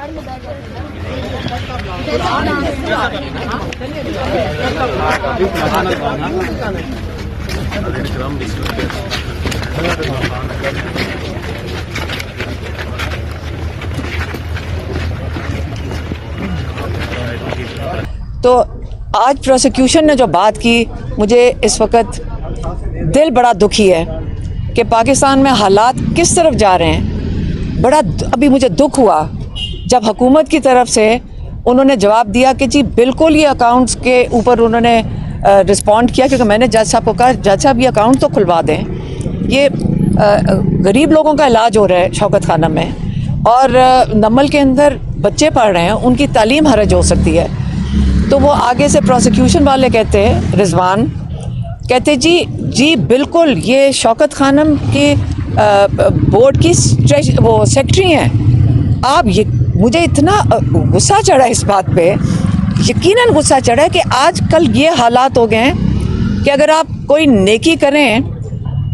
तो आज प्रोसिक्यूशन ने जो बात की, मुझे इस वक्त दिल बड़ा दुखी है कि पाकिस्तान में हालात किस तरफ जा रहे हैं। बड़ा अभी मुझे दुख हुआ जब हुकूमत की तरफ से उन्होंने जवाब दिया कि जी बिल्कुल ये अकाउंट्स के ऊपर उन्होंने रिस्पॉन्ड किया, क्योंकि मैंने जज साहब को कहा जज साहब ये अकाउंट तो खुलवा दें, ये गरीब लोगों का इलाज हो रहा है शौकत खाना में, और नमल के अंदर बच्चे पढ़ रहे हैं, उनकी तालीम हरज हो सकती है। तो वो आगे से प्रोसिक्यूशन वाले कहते हैं, रिजवान कहते जी बिल्कुल ये शौकत खानम के बोर्ड की वो सेक्रेटरी हैं आप। ये मुझे इतना गुस्सा चढ़ा इस बात पे, यकीनन गुस्सा चढ़ा कि आजकल ये हालात हो गए हैं कि अगर आप कोई नेकी करें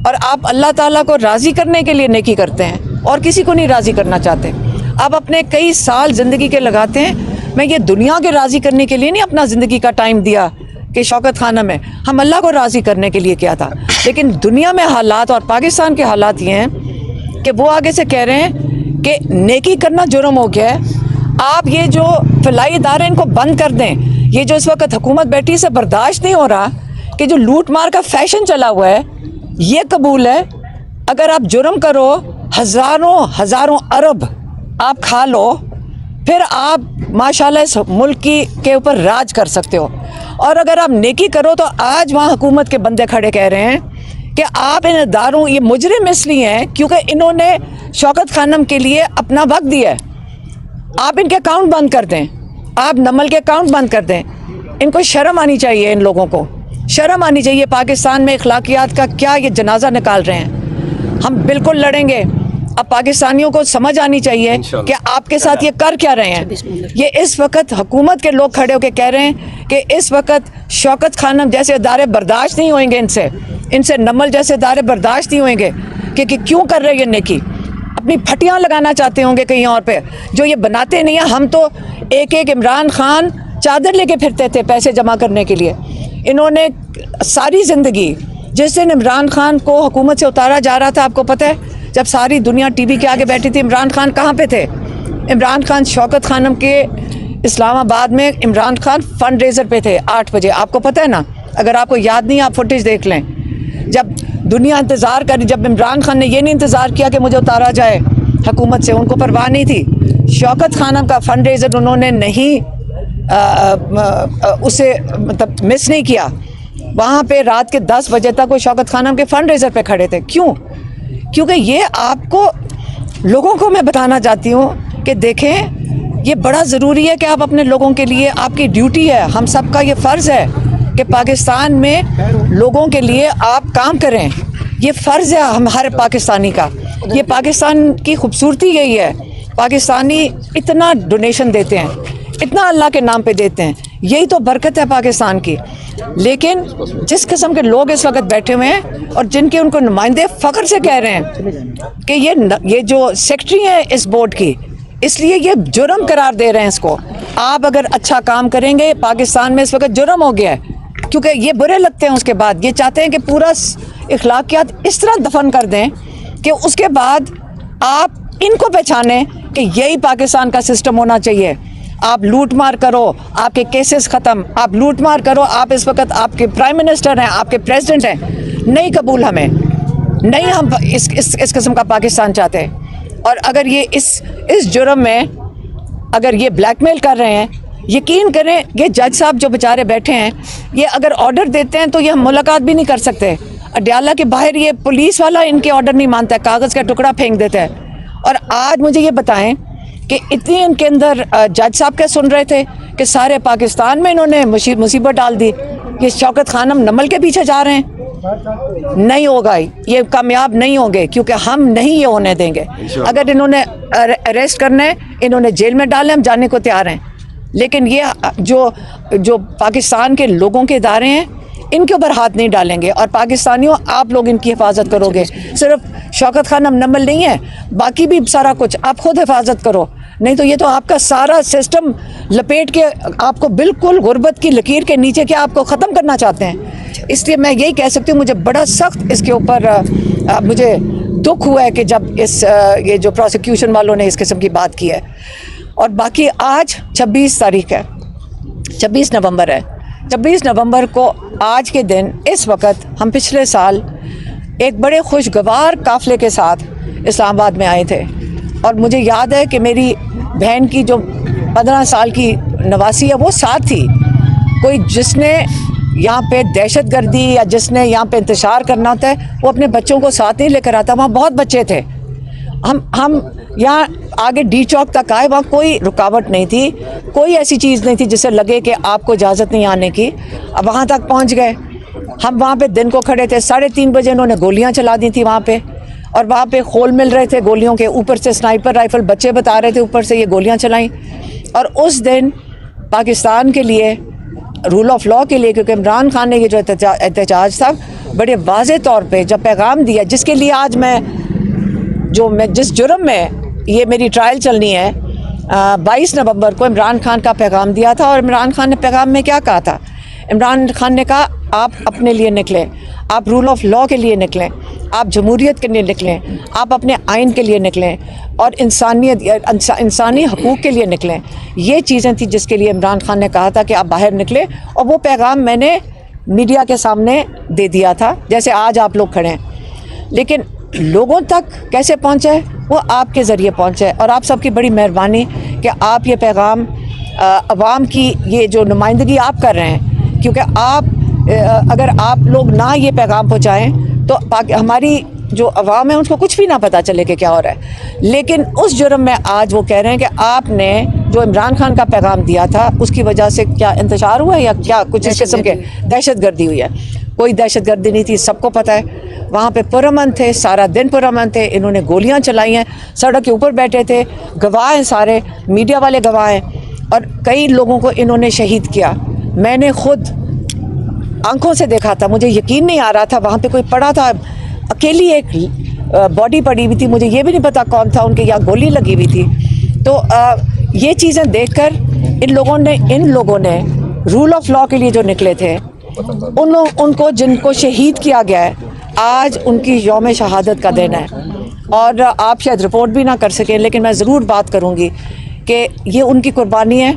और आप अल्लाह ताला को राज़ी करने के लिए नेकी करते हैं और किसी को नहीं राज़ी करना चाहते, आप अपने कई साल ज़िंदगी के लगाते हैं। मैं ये दुनिया के राज़ी करने के लिए नहीं अपना ज़िंदगी का टाइम दिया कि शौकत खाना में हम अल्लाह को राज़ी करने के लिए किया था, लेकिन दुनिया में हालात और पाकिस्तान के हालात ये हैं कि वो आगे से कह रहे हैं कि नेकी करना जुर्म हो गया है। आप ये जो फलाई इदारे इनको बंद कर दें। ये जो इस वक्त हुकूमत बैठी से बर्दाश्त नहीं हो रहा कि जो लूट मार का फैशन चला हुआ है ये कबूल है। अगर आप जुर्म करो, हज़ारों अरब आप खा लो, फिर आप माशाल्लाह इस मुल्क के ऊपर राज कर सकते हो। और अगर आप नेकी करो तो आज वहाँ हुकूमत के बंदे खड़े कह रहे हैं कि आप इन इदारों, ये मुजरिम इसलिए हैं क्योंकि इन्होंने शौकत खानम के लिए अपना वक्त दिया है। आप इनके अकाउंट बंद कर दें, आप नमल के अकाउंट बंद कर दें। इनको शर्म आनी चाहिए, इन लोगों को शर्म आनी चाहिए। पाकिस्तान में अखलाकियात का क्या ये जनाजा निकाल रहे हैं। हम बिल्कुल लड़ेंगे। अब पाकिस्तानियों को समझ आनी चाहिए कि आपके साथ ये कर क्या रहे हैं। ये इस वक्त हुकूमत के लोग खड़े होकर कह रहे हैं कि इस वक्त शौकत खानम जैसे इदारे बर्दाश्त नहीं होंगे, इनसे नमल जैसे इदारे बर्दाश्त नहीं होंगे कि क्यों कर रहे हैं ये नेकी। अपनी फटियाँ लगाना चाहते होंगे कहीं और पे, जो ये बनाते नहीं हैं। हम तो एक इमरान खान चादर लेके फिरते थे पैसे जमा करने के लिए। इन्होंने सारी ज़िंदगी, जिस दिन इमरान खान को हुकूमत से उतारा जा रहा था, आपको पता है जब सारी दुनिया टीवी के आगे बैठी थी, इमरान खान कहाँ पे थे? इमरान खान शौकत खानम के इस्लामाबाद में इमरान खान फंड रेजर पे थे 8 बजे, आपको पता है ना? अगर आपको याद नहीं, आप फुटेज देख लें। जब दुनिया इंतज़ार करी, जब इमरान खान ने ये नहीं इंतज़ार किया कि मुझे उतारा जाए हुकूमत से, उनको परवाह नहीं थी। शौकत खानम का फंड रेजर उन्होंने नहीं उसे मतलब मिस नहीं किया। वहाँ पे रात के 10 बजे तक वो शौकत खानम के फंड रेजर पे खड़े थे। क्यों? क्योंकि ये आपको लोगों को मैं बताना चाहती हूँ कि देखें, ये बड़ा ज़रूरी है कि आप अपने लोगों के लिए, आपकी ड्यूटी है, हम सब का ये फ़र्ज़ है कि पाकिस्तान में लोगों के लिए आप काम करें। ये फ़र्ज़ है हर पाकिस्तानी का। ये पाकिस्तान की खूबसूरती यही है। पाकिस्तानी इतना डोनेशन देते हैं, इतना अल्लाह के नाम पे देते हैं, यही तो बरकत है पाकिस्तान की। लेकिन जिस किस्म के लोग इस वक्त बैठे हुए हैं और जिनके उनको नुमाइंदे फ़ख्र से कह रहे हैं कि ये जो सेक्रेटरी हैं इस बोर्ड की, इसलिए ये जुर्म करार दे रहे हैं इसको। आप अगर अच्छा काम करेंगे, पाकिस्तान में इस वक्त जुर्म हो गया है क्योंकि ये बुरे लगते हैं। उसके बाद ये चाहते हैं कि पूरा इखलाकियात इस तरह दफन कर दें कि उसके बाद आप इनको पहचानें कि यही पाकिस्तान का सिस्टम होना चाहिए। आप लूट मार करो, आपके केसेस ख़त्म। आप लूट मार करो, आप इस वक्त आपके प्राइम मिनिस्टर हैं, आपके प्रेसिडेंट हैं। नहीं कबूल हमें, नहीं हम इस किस्म का पाकिस्तान चाहते हैं। और अगर ये इस जुर्म में अगर ये ब्लैकमेल कर रहे हैं, यकीन करें ये जज साहब जो बेचारे बैठे हैं, ये अगर ऑर्डर देते हैं तो ये हम मुलाकात भी नहीं कर सकते। अडयाला के बाहर ये पुलिस वाला इनके ऑर्डर नहीं मानता है, कागज़ का टुकड़ा फेंक देता है। और आज मुझे ये बताएं कि इतनी इनके अंदर जज साहब क्या सुन रहे थे कि सारे पाकिस्तान में इन्होंने मुसीबत डाल दी। ये शौकत खानम नमल के पीछे जा रहे हैं। नहीं होगा, ये कामयाब नहीं होंगे क्योंकि हम नहीं ये होने देंगे। अगर इन्होंने अरेस्ट करना है, इन्होंने जेल में डालें, हम जाने को तैयार हैं। लेकिन ये जो पाकिस्तान के लोगों के इदारे हैं, इनके ऊपर हाथ नहीं डालेंगे। और पाकिस्तानियों, आप लोग इनकी हिफाजत करोगे। सिर्फ शौकत खानम नमल नहीं है, बाकी भी सारा कुछ आप खुद हिफाजत करो। नहीं तो ये तो आपका सारा सिस्टम लपेट के आपको बिल्कुल गुर्बत की लकीर के नीचे के आपको ख़त्म करना चाहते हैं। इसलिए मैं यही कह सकती हूँ, मुझे बड़ा सख्त इसके ऊपर मुझे दुख हुआ है कि जब ये जो प्रोसिक्यूशन वालों ने इस किस्म की बात की है। और बाकी आज 26 तारीख है, 26 नवंबर है। 26 नवंबर को आज के दिन इस वक्त हम पिछले साल एक बड़े खुशगवार काफ़िले के साथ इस्लामाबाद में आए थे, और मुझे याद है कि मेरी बहन की जो 15 साल की नवासी है वो साथ थी। कोई जिसने यहाँ पे दहशतगर्दी या जिसने यहाँ पे इंतशार करना होता है वो अपने बच्चों को साथ नहीं लेकर आता। वहाँ बहुत बच्चे थे। हम यहाँ आगे डी चौक तक आए, वहाँ कोई रुकावट नहीं थी, कोई ऐसी चीज़ नहीं थी जिससे लगे कि आपको इजाज़त नहीं आने की। अब वहाँ तक पहुँच गए। हम वहाँ पे दिन को खड़े थे, 3:30 बजे इन्होंने गोलियाँ चला दी थी वहाँ पे, और वहाँ पे खोल मिल रहे थे गोलियों के। ऊपर से स्नाइपर राइफल बच्चे बता रहे थे ऊपर से ये गोलियाँ चलाई। और उस दिन पाकिस्तान के लिए, रूल ऑफ लॉ के लिए, क्योंकि इमरान खान ने ये जो एहतजाज था बड़े वाज़े तौर पे जब पैगाम दिया, जिसके लिए आज मैं जिस जुर्म में ये मेरी ट्रायल चलनी है, 22 नवंबर को इमरान खान का पैगाम दिया था। और इमरान खान ने पैगाम में क्या कहा था? इमरान खान ने कहा आप अपने लिए निकलें, आप रूल ऑफ लॉ के लिए निकलें, आप जमहूरियत के लिए निकलें, आप अपने आइन के लिए निकलें, और इंसानी हकूक़ के लिए निकलें। ये चीज़ें थी जिसके लिए इमरान खान ने कहा था कि आप बाहर निकलें। और वो पैगाम मैंने मीडिया के सामने दे दिया था, जैसे आज आप लोग खड़े हैं। लेकिन लोगों तक कैसे पहुँचा है? वो आपके ज़रिए पहुँचा है। और आप सबकी बड़ी मेहरबानी कि आप ये पैगाम अवाम की ये जो नुमाइंदगी आप कर रहे हैं, क्योंकि अगर आप लोग ना ये पैगाम पहुँचाएँ तो हमारी जो अवाम है उनको कुछ भी ना पता चले कि क्या हो रहा है। लेकिन उस जुर्म में आज वो कह रहे हैं कि आपने जो इमरान खान का पैगाम दिया था उसकी वजह से क्या इंतशार हुआ है या क्या कुछ इस किस्म के दहशतगर्दी हुई है। कोई दहशतगर्दी नहीं थी, सबको पता है। वहाँ पे पुरअमन थे, सारा दिन पुरअमन थे। इन्होंने गोलियाँ चलाई हैं, सड़क के ऊपर बैठे थे, गवाह हैं, सारे मीडिया वाले गवाह हैं, और कई लोगों को इन्होंने शहीद किया। मैंने खुद आंखों से देखा था, मुझे यकीन नहीं आ रहा था। वहाँ पे कोई पड़ा था, अकेली एक बॉडी पड़ी हुई थी, मुझे ये भी नहीं पता कौन था, उनके यहाँ गोली लगी हुई थी। तो ये चीज़ें देखकर इन लोगों ने रूल ऑफ लॉ के लिए जो निकले थे, उनको जिनको शहीद किया गया है, आज उनकी यौम शहादत का दिन है। और आप शायद रिपोर्ट भी ना कर सकें, लेकिन मैं ज़रूर बात करूँगी कि ये उनकी कुर्बानी है।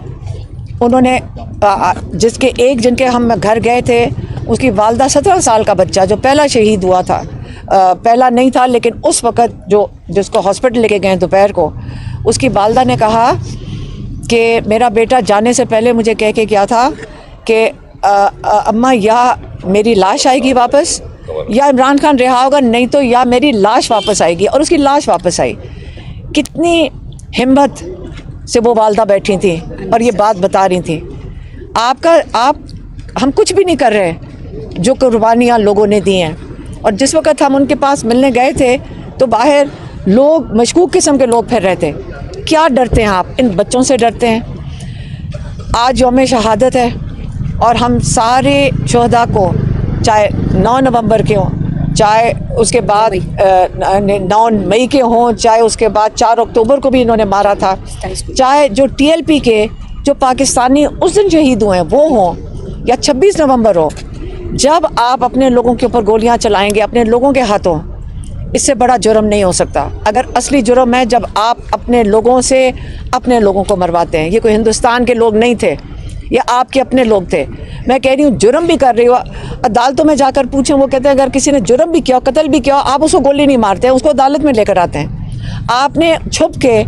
उन्होंने जिनके हम घर गए थे, उसकी वालदा 17 साल का बच्चा जो पहला शहीद हुआ था, पहला नहीं था लेकिन उस वक़्त जिसको हॉस्पिटल लेके गए दोपहर को, उसकी वालदा ने कहा कि मेरा बेटा जाने से पहले मुझे कह के गया था कि अम्मा या मेरी लाश आएगी वापस, या इमरान खान रिहा होगा, नहीं तो या मेरी लाश वापस आएगी। और उसकी लाश वापस आई। कितनी हिम्मत से वो वालदा बैठी थी और ये बात बता रही थी। हम कुछ भी नहीं कर रहे जो कुर्बानियाँ लोगों ने दी हैं। और जिस वक़्त हम उनके पास मिलने गए थे तो बाहर लोग मशकूक किस्म के लोग फिर रहे थे। क्या डरते हैं आप? इन बच्चों से डरते हैं। आज यौम शहादत है और हम सारे शहदा को, चाहे 9 नवंबर के हों, चाहे उसके बाद 9 मई के हों, चाहे उसके बाद 4 अक्टूबर को भी इन्होंने मारा था, चाहे जो TLP के जो पाकिस्तानी उस दिन शहीद हुए हैं वो हों, या 26 नवंबर हो, जब आप अपने लोगों के ऊपर गोलियां चलाएंगे अपने लोगों के हाथों, इससे बड़ा जुर्म नहीं हो सकता। अगर असली जुर्म है जब आप अपने लोगों से अपने लोगों को मरवाते हैं। ये कोई हिंदुस्तान के लोग नहीं थे, ये आपके अपने लोग थे। मैं कह रही हूँ जुर्म भी कर रही हो, अदालतों में जाकर पूछें, वो कहते हैं अगर किसी ने जुर्म भी किया, कत्ल भी किया, आप उसको गोली नहीं मारते हैं, उसको अदालत में लेकर आते हैं। आपने छुप के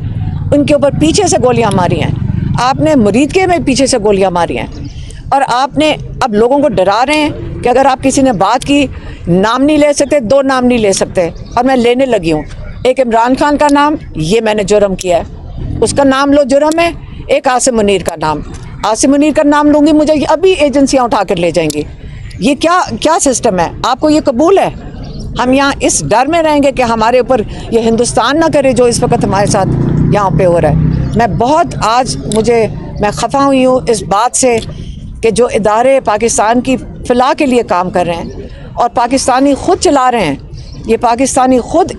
उनके ऊपर पीछे से गोलियाँ मारी हैं, आपने मुरीद के में पीछे से गोलियाँ मारी हैं, और आपने अब लोगों को डरा रहे हैं कि अगर आप किसी ने बात की, नाम नहीं ले सकते, 2 नाम नहीं ले सकते, और मैं लेने लगी हूँ। एक इमरान खान का नाम, ये मैंने जुर्म किया है, उसका नाम लो, जुर्म है। एक आसिम मुनीर का नाम, आसिम मुनीर का नाम लूँगी, मुझे अभी एजेंसियाँ उठा कर ले जाएंगी। ये क्या सिस्टम है? आपको ये कबूल है? हम यहाँ इस डर में रहेंगे कि हमारे ऊपर ये हिंदुस्तान ना करे जो इस वक्त हमारे साथ यहाँ पे हो रहा है। मैं बहुत मैं खफा हुई हूँ इस बात से कि जो इदारे पाकिस्तान की फ़लाह के लिए काम कर रहे हैं और पाकिस्तानी ख़ुद चला रहे हैं, ये पाकिस्तानी ख़ुद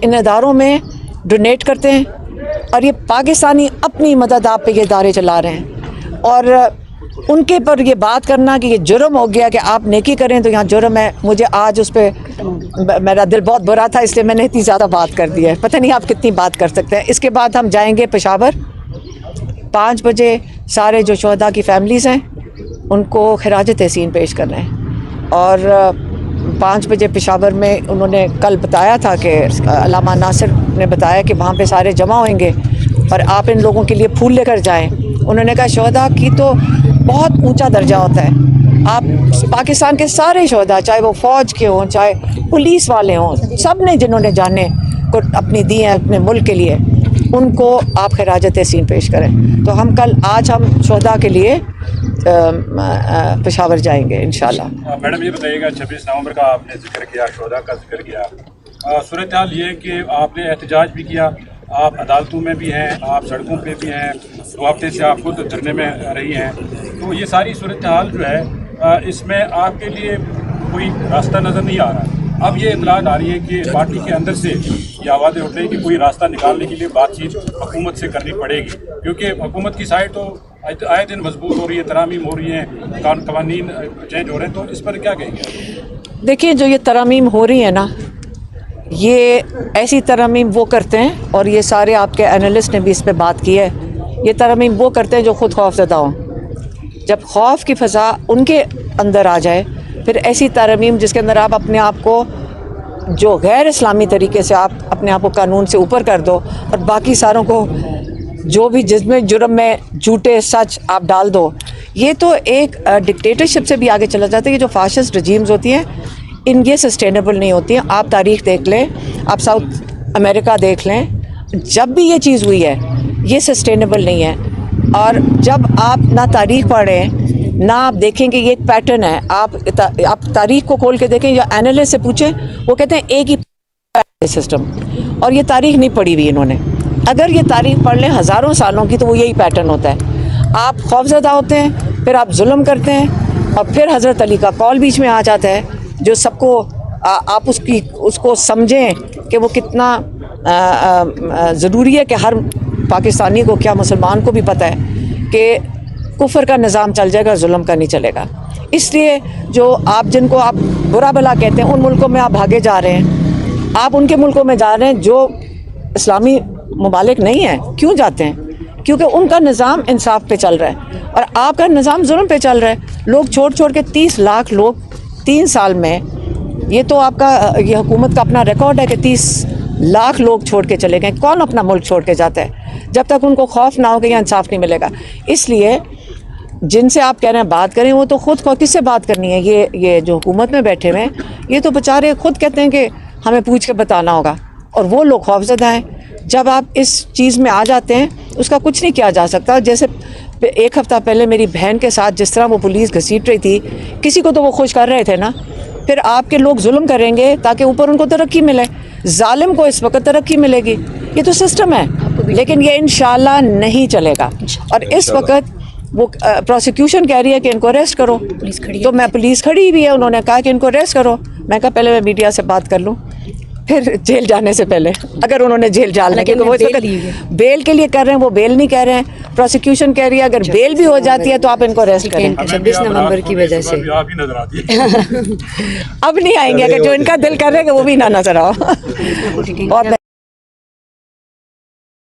इन इदारों में डोनेट करते हैं, और ये पाकिस्तानी अपनी मदद आप पे ये दारे चला रहे हैं, और उनके पर ये बात करना कि ये जुर्म हो गया कि आप नेकी करें तो यहाँ जुर्म है, मुझे आज उस पर मेरा दिल बहुत बुरा था, इसलिए मैंने इतनी ज़्यादा बात कर दी है। पता नहीं आप कितनी बात कर सकते हैं। इसके बाद हम जाएंगे पेशावर 5 बजे, सारे जो शहदा की फैमिलीज़ हैं उनको खिराज तहसीन पेश करना है, और 5 बजे पेशावर में उन्होंने कल बताया था कि अल्लामा नासिर ने बताया कि वहाँ पे सारे जमा होंगे और आप इन लोगों के लिए फूल लेकर जाएं। उन्होंने कहा शहदा की तो बहुत ऊंचा दर्जा होता है, आप पाकिस्तान के सारे शहदा, चाहे वो फ़ौज के हों, चाहे पुलिस वाले हों, सब ने जिन्होंने जाने को अपनी दी हैं अपने मुल्क के लिए, उनको आप खिराज तहसीन पेश करें। तो हम आज हम शहदा के लिए पेशावर जाएंगे इंशाल्लाह। मैडम ये बताइएगा, 26 नवंबर का आपने जिक्र किया, शहदा का जिक्र किया, सूरत हाल ये कि आपने एहतजाज भी किया, आप अदालतों में भी हैं, आप सड़कों पे भी हैं, 2 हफ्ते से आप खुद धरने में रही हैं, तो ये सारी सूरत हाल जो है इसमें आपके लिए कोई रास्ता नज़र नहीं आ रहा। अब ये इतलात आ रही है कि पार्टी के अंदर से ये आवाज़ें उठ रही हैं कि कोई रास्ता निकालने के लिए बातचीत हुकूमत से करनी पड़ेगी, क्योंकि हुकूमत की साइड तो आए दिन मजबूत हो रही है, तरामीम हो रही हैं, कवानीन चेंज हो रहे हैं, तो इस पर क्या कहेंगे? देखिए, जो ये तरामीम हो रही है ना, ये ऐसी तरमीम वो करते हैं, और ये सारे आपके एनालिस्ट ने भी इस पे बात की है, ये तरमीम वो करते हैं जो ख़ुद खौफज़दा हों। जब खौफ की फ़ज़ा उनके अंदर आ जाए, फिर ऐसी तरमीम जिसके अंदर आप अपने आप को जो गैर इस्लामी तरीके से आप अपने आप को कानून से ऊपर कर दो, और बाकी सारों को जो भी जिसमें जुर्म में झूठे सच आप डाल दो, ये तो एक डिक्टेटरशिप से भी आगे चला जाता है। ये जो फाशिस्ट रजीम्स होती हैं, ये सस्टेनेबल नहीं होती हैं। आप तारीख़ देख लें, आप साउथ अमेरिका देख लें, जब भी ये चीज़ हुई है ये सस्टेनेबल नहीं है। और जब आप ना तारीख़ पढ़ें ना आप देखेंगे ये एक पैटर्न है, आप तारीख़ को खोल के देखें या एनालिस्ट से पूछें, वो कहते हैं एक ही सिस्टम, और ये तारीख़ नहीं पढ़ी हुई इन्होंने। अगर ये तारीख़ पढ़ लें हज़ारों सालों की, तो वो यही पैटर्न होता है। आप खौफज़दा होते हैं, फिर आप जुल्म करते हैं, और फिर हज़रत अली का कौल बीच में आ जाता है, जो सबको आप उसको समझें कि वो कितना ज़रूरी है, कि हर पाकिस्तानी को, क्या मुसलमान को भी पता है कि कुफर का निज़ाम चल जाएगा, जुल्म का नहीं चलेगा। इसलिए जो आप जिनको आप बुरा भला कहते हैं, उन मुल्कों में आप भागे जा रहे हैं, आप उनके मुल्कों में जा रहे हैं जो इस्लामी ममालिक नहीं हैं। क्यों जाते हैं? क्योंकि उनका निज़ाम इंसाफ पे चल रहा है और आपका निज़ाम जुल्म पे चल रहा है। लोग छोड़ के 30 लाख लोग 3 साल में, ये तो आपका ये हुकूमत का अपना रिकॉर्ड है कि 30 लाख लोग छोड़ के चले गए। कौन अपना मुल्क छोड़ के जाता है जब तक उनको खौफ ना हो कि यहाँ इंसाफ नहीं मिलेगा? इसलिए जिनसे आप कह रहे हैं बात करें, वो तो खुद किससे बात करनी है? ये जो हुकूमत में बैठे हुए हैं, ये तो बेचारे खुद कहते हैं कि हमें पूछ के बताना होगा, और वो लोग खौफज़दा हैं। जब आप इस चीज़ में आ जाते हैं, उसका कुछ नहीं किया जा सकता। जैसे 1 हफ़्ता पहले मेरी बहन के साथ जिस तरह वो पुलिस घसीट रही थी, किसी को तो वो खुश कर रहे थे ना। फिर आपके लोग जुल्म करेंगे ताकि ऊपर उनको तरक्की मिले। जालिम को इस वक्त तरक्की मिलेगी, ये तो सिस्टम है, लेकिन ये इंशाल्लाह नहीं चलेगा। और इस वक्त वो प्रोसिक्यूशन कह रही है कि इनको अरेस्ट करो, तो मैं पुलिस खड़ी हुई है, उन्होंने कहा कि इनको अरेस्ट करो। मैं कहा पहले मैं मीडिया से बात कर लूँ, फिर जेल जाने से पहले, अगर उन्होंने जेल डालने के, तो वो बेल के लिए कर रहे हैं, वो बेल नहीं कह रहे हैं। प्रोसिक्यूशन कह रही है अगर बेल भी हो जाती है तो आप इनको अरेस्ट करें। 26 नवंबर की वजह से अब नहीं आएंगे, अगर जो इनका दिल कर रहे हैं वो भी ना नजर आओ। बहुत